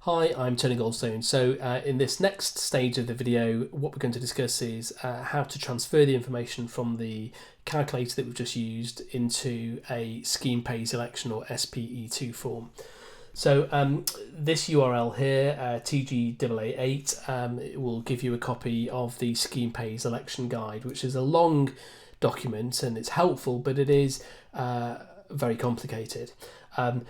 Hi, I'm Tony Goldstone. So in this next stage of the video, what we're going to discuss is how to transfer the information from the calculator that we've just used into a scheme pay selection or SPE2 form. So this URL here, TGAA8, it will give you a copy of the scheme pay selection guide, which is a long document and it's helpful, but it is very complicated. And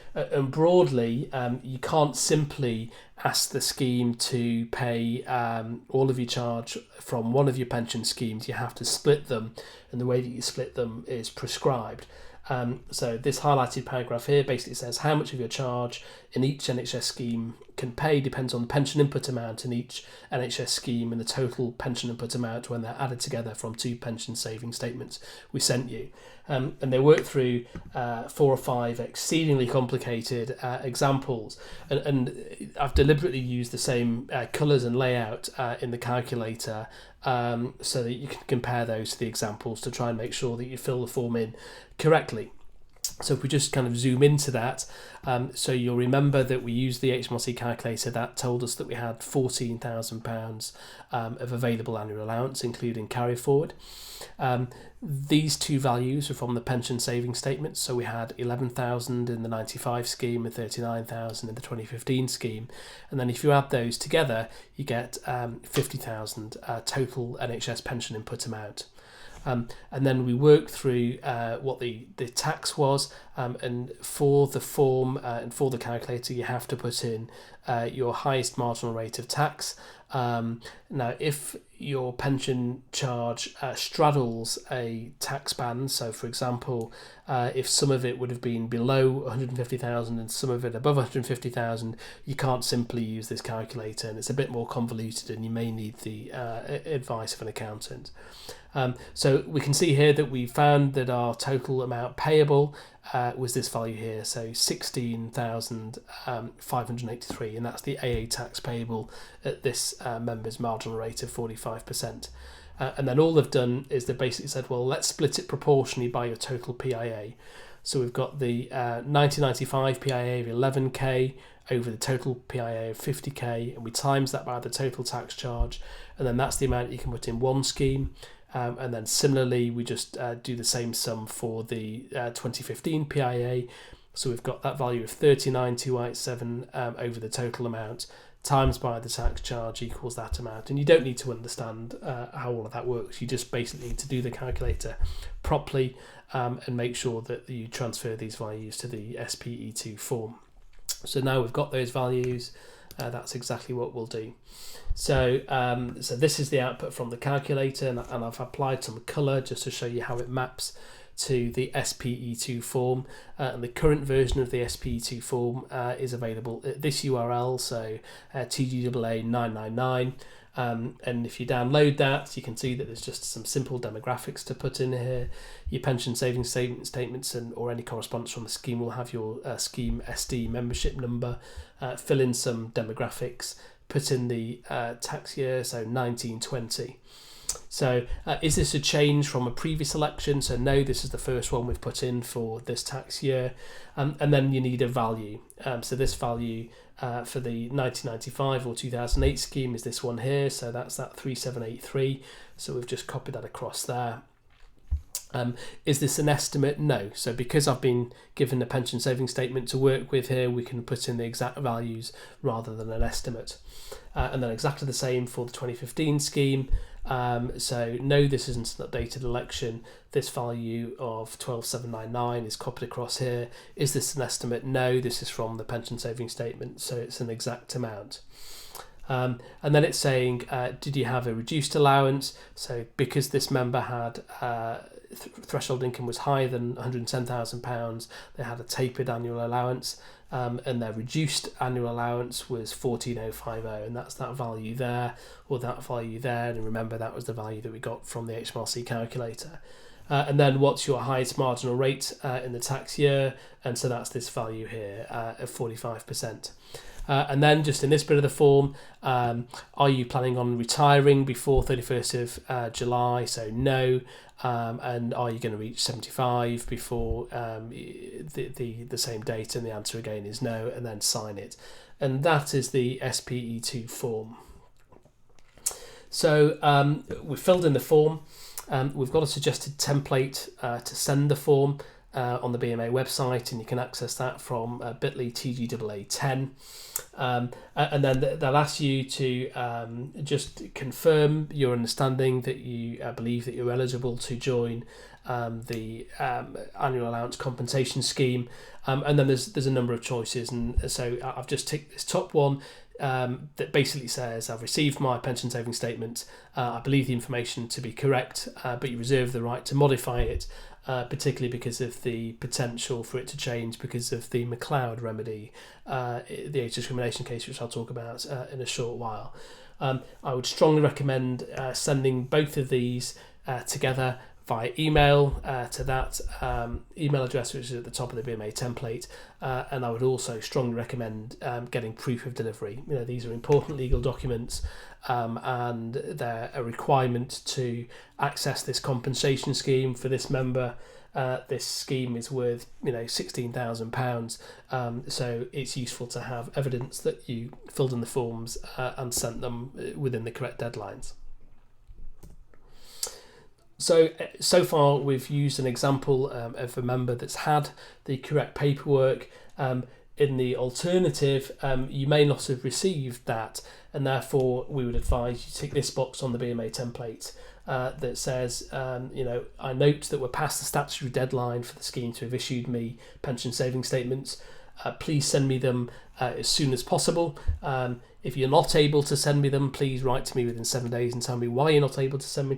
broadly, you can't simply ask the scheme to pay all of your charge from one of your pension schemes. You have to split them, and the way that you split them is prescribed. So this highlighted paragraph here basically says how much of your charge in each NHS scheme can pay depends on the pension input amount in each NHS scheme and the total pension input amount when they're added together from two pension saving statements we sent you. And they work through 4 or 5 exceedingly complicated examples, and I've deliberately used the same colours and layout in the calculator so that you can compare those to the examples to try and make sure that you fill the form in correctly. So if we just kind of zoom into that, so you'll remember that we used the HMRC calculator that told us that we had £14,000 of available annual allowance, including carry forward. These two values are from the pension savings statement. So we had 11,000 in the 95 scheme and 39,000 in the 2015 scheme. And then if you add those together, you get 50,000 total NHS pension input amount. And then we work through what the tax was, and for the form and for the calculator you have to put in your highest marginal rate of tax. Now if your pension charge straddles a tax band, so for example if some of it would have been below 150,000 and some of it above 150,000, you can't simply use this calculator, and it's a bit more convoluted and you may need the advice of an accountant. So we can see here that we found that our total amount payable was this value here, so 16,583, and that's the AA tax payable at this member's marginal rate of 45%. And then all they've done is they basically said, well, let's split it proportionally by your total PIA. So we've got the 1995 PIA of 11k over the total PIA of 50k, and we times that by the total tax charge, and then that's the amount you can put in one scheme. And then similarly, we just do the same sum for the 2015 PIA. So we've got that value of 39,287 over the total amount, times by the tax charge equals that amount. And you don't need to understand how all of that works. You just basically need to do the calculator properly and make sure that you transfer these values to the SPE2 form. So now we've got those values. That's exactly what we'll do. So this is the output from the calculator, and I've applied some colour just to show you how it maps to the SPE2 form. And the current version of the SPE2 form is available at this URL, so TGAA999. And if you download that, you can see that there's just some simple demographics to put in here. Your pension savings statements or any correspondence from the scheme will have your scheme SD membership number. Fill in some demographics, put in the tax year, so 1920. So is this a change from a previous election? So no, this is the first one we've put in for this tax year. And then you need a value. So this value for the 1995 or 2008 scheme is this one here. So that's that 3783. So we've just copied that across there. Is this an estimate? No. So because I've been given a pension savings statement to work with here, we can put in the exact values rather than an estimate. And then exactly the same for the 2015 scheme. So no, this isn't an updated election. This value of 12,799 is copied across here. Is this an estimate? No, this is from the pension savings statement, so it's an exact amount. And then it's saying, did you have a reduced allowance? So because this member had threshold income was higher than £110,000, they had a tapered annual allowance, and their reduced annual allowance was 14,050, and that's that value there, or that value there. And remember, that was the value that we got from the HMRC calculator. And then what's your highest marginal rate in the tax year? And so that's this value here of 45%. And then just in this bit of the form, are you planning on retiring before 31st of July? So no. And are you going to reach 75 before the same date? And the answer again is no, and then sign it. And that is the SPE2 form. So we've filled in the form. We've got a suggested template to send the form on the BMA website, and you can access that from bit.ly TGAA10. And then they'll ask you to just confirm your understanding that you believe that you're eligible to join the annual allowance compensation scheme. And then there's a number of choices, and so I've just ticked this top one. That basically says, I've received my pension savings statement, I believe the information to be correct, but you reserve the right to modify it, particularly because of the potential for it to change because of the McLeod remedy, the age discrimination case, which I'll talk about in a short while. I would strongly recommend sending both of these together via email to that email address, which is at the top of the BMA template, and I would also strongly recommend getting proof of delivery. These are important legal documents, and they're a requirement to access this compensation scheme for this member. This scheme is worth £16,000, so it's useful to have evidence that you filled in the forms and sent them within the correct deadlines. So far we've used an example of a member that's had the correct paperwork. In the alternative, you may not have received that, and therefore we would advise you tick this box on the BMA template that says, I note that we're past the statutory deadline for the scheme to have issued me pension savings statements. Please send me them as soon as possible. If you're not able to send me them, please write to me within 7 days and tell me why you're not able to send me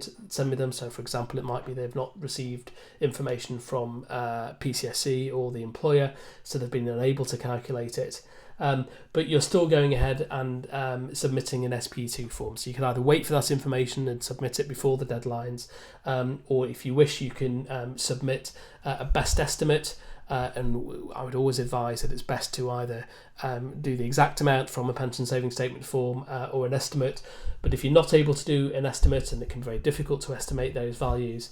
them. So, for example, it might be they've not received information from PCSE or the employer, so they've been unable to calculate it. But you're still going ahead and submitting an SPE2 form. So you can either wait for that information and submit it before the deadlines, or if you wish, you can submit a best estimate. And I would always advise that it's best to either do the exact amount from a pension savings statement form or an estimate. But if you're not able to do an estimate, and it can be very difficult to estimate those values,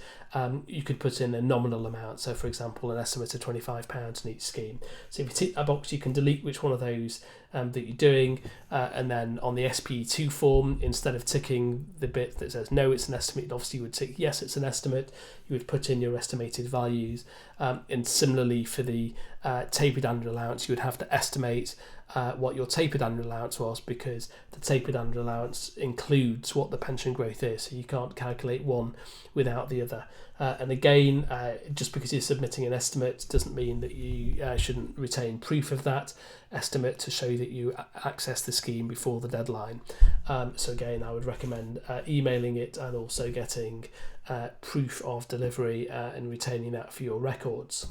you could put in a nominal amount. So, for example, an estimate of £25 in each scheme. So if you tick that box, you can delete which one of those that you're doing, and then on the SPE2 form, instead of ticking the bit that says no, it's an estimate, obviously you would tick yes, it's an estimate. You would put in your estimated values, and similarly for the tapered annual allowance, you would have to estimate what your tapered annual allowance was, because the tapered annual allowance includes what the pension growth is, so you can't calculate one without the other. And again, just because you're submitting an estimate doesn't mean that you shouldn't retain proof of that estimate to show that you access the scheme before the deadline. So again, I would recommend emailing it and also getting proof of delivery and retaining that for your records.